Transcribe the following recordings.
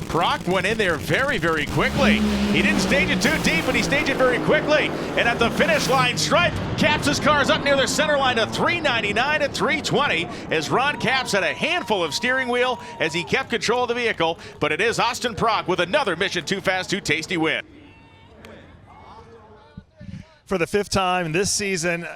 Prock went in there very, very quickly. He didn't stage it too deep, but he staged it very quickly. And at the finish line stripe, Capps' car is up near the center line to 399 and 320 as Ron Capps had a handful of steering wheel as he kept control of the vehicle. But it is Austin Prock with another Mission Too Fast, Too Tasty win. For the 5th time this season,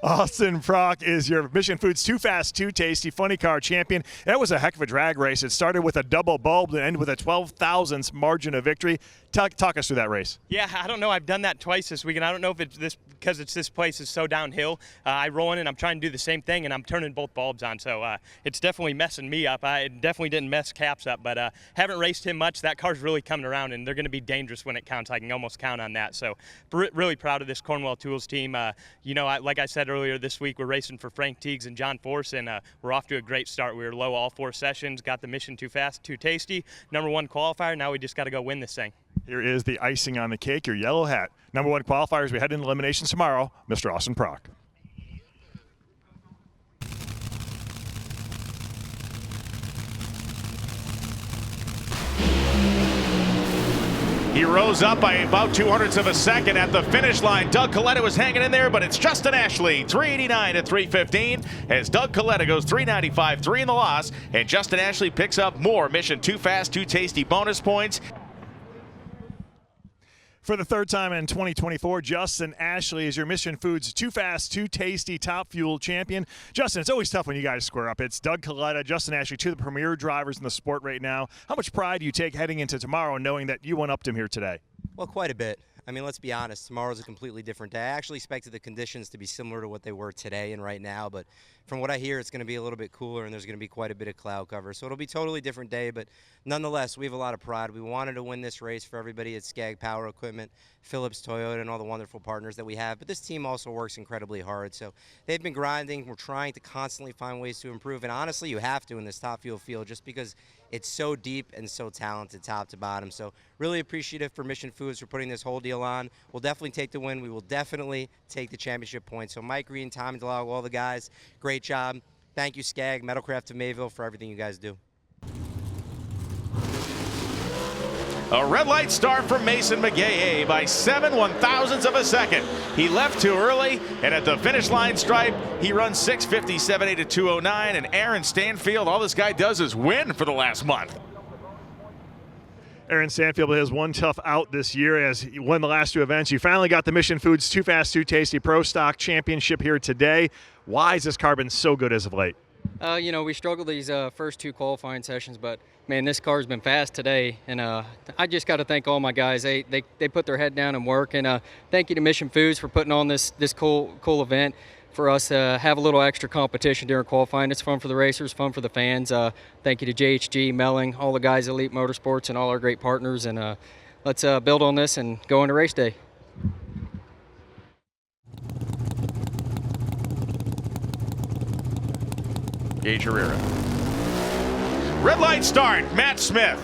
Austin Prock is your Mission Foods Too Fast, Too Tasty Funny Car champion. That was a heck of a drag race. It started with a double bulb and ended with a 12 thousandths margin of victory. Talk us through that race. Yeah, I don't know. I've done that twice this week, and I don't know if it's because this place is so downhill. I roll in and I'm trying to do the same thing, and I'm turning both bulbs on. So it's definitely messing me up. It definitely didn't mess Capps up, but haven't raced him much. That car's really coming around, and they're going to be dangerous when it counts. I can almost count on that. So really proud of this Cornwell Tools team. Like I said earlier this week, we're racing for Frank Teagues and John Force, and we're off to a great start. We were low all 4 sessions, got the Mission Too Fast, Too Tasty, #1 qualifier. Now we just got to go win this thing. Here is the icing on the cake, your yellow hat. #1 qualifiers. We head into eliminations tomorrow. Mr. Austin Prock. He rose up by about 200ths of a second at the finish line. Doug Coletta was hanging in there, but it's Justin Ashley, 389 to 315, as Doug Coletta goes 395, 3 in the loss, and Justin Ashley picks up more Mission Too Fast, Too Tasty bonus points. For the 3rd time in 2024, Justin Ashley is your Mission Foods Too Fast, Too Tasty Top Fuel champion. Justin, it's always tough when you guys square up. It's Doug Coletta, Justin Ashley, 2 of the premier drivers in the sport right now. How much pride do you take heading into tomorrow knowing that you went up to him here today? Well, quite a bit. I mean, let's be honest, tomorrow's a completely different day. I actually expected the conditions to be similar to what they were today and right now, but from what I hear, it's going to be a little bit cooler and there's going to be quite a bit of cloud cover. So it'll be a totally different day, but nonetheless, we have a lot of pride. We wanted to win this race for everybody at Skag Power Equipment, Phillips Toyota, and all the wonderful partners that we have. But this team also works incredibly hard. So they've been grinding. We're trying to constantly find ways to improve. And honestly, you have to in this top fuel field just because it's so deep and so talented top to bottom. So really appreciative for Mission Foods for putting this whole deal on. We'll definitely take the win. We will definitely take the championship points. So Mike Green, Tommy DeLago, all the guys, great job. Thank you, Skag, Metalcraft of Mayville, for everything you guys do. A red light start for Mason McGahey by 7 1,000ths of a second. He left too early, and at the finish line stripe, he runs 6:57.8 to 2:09. And Aaron Stanfield, all this guy does is win for the last month. Aaron Stanfield has one tough out this year as he won the last 2 events. You finally got the Mission Foods Too Fast, Too Tasty Pro Stock Championship here today. Why has this car been so good as of late? We struggled these first 2 qualifying sessions, but man, this car's been fast today, and I just got to thank all my guys. They put their head down and work, and thank you to Mission Foods for putting on this cool event for us to have a little extra competition during qualifying. It's fun for the racers, fun for the fans. Thank you to JHG, Melling, all the guys at Elite Motorsports, and all our great partners, and let's build on this and go into race day. Gage Herrera. Red light start, Matt Smith.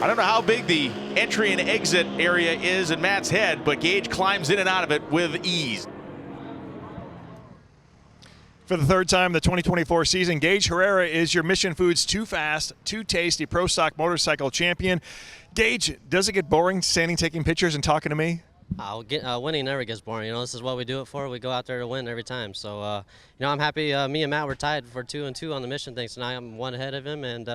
I don't know how big the entry and exit area is in Matt's head, but Gage climbs in and out of it with ease. For the 3rd time in the 2024 season, Gage Herrera is your Mission Foods Too Fast, Too Tasty Pro Stock Motorcycle Champion. Gage, does it get boring standing taking pictures and talking to me? Winning never gets boring. This is what we do it for. We go out there to win every time. So, I'm happy. Me and Matt were tied for 2-2 on the mission thing tonight. I'm 1 ahead of him, and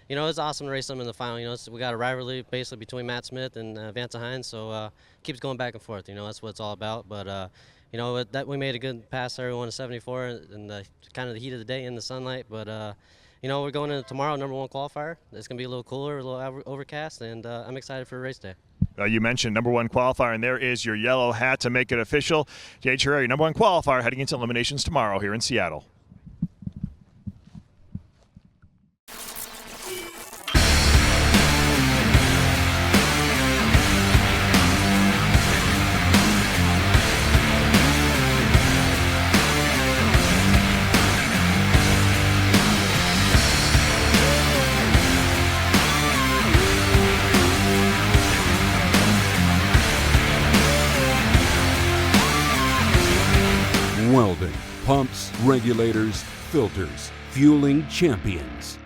it's awesome to race him in the final. We got a rivalry basically between Matt Smith and Vance Hines, so keeps going back and forth. That's what it's all about. But that we made a good pass there. We won a 74 in the kind of the heat of the day in the sunlight. But we're going into tomorrow, #1 qualifier. It's gonna be a little cooler, a little overcast, and I'm excited for race day. You mentioned #1 qualifier, and there is your yellow hat to make it official. Gage Herrera, your #1 qualifier, heading into eliminations tomorrow here in Seattle. Welding, pumps, regulators, filters, fueling champions.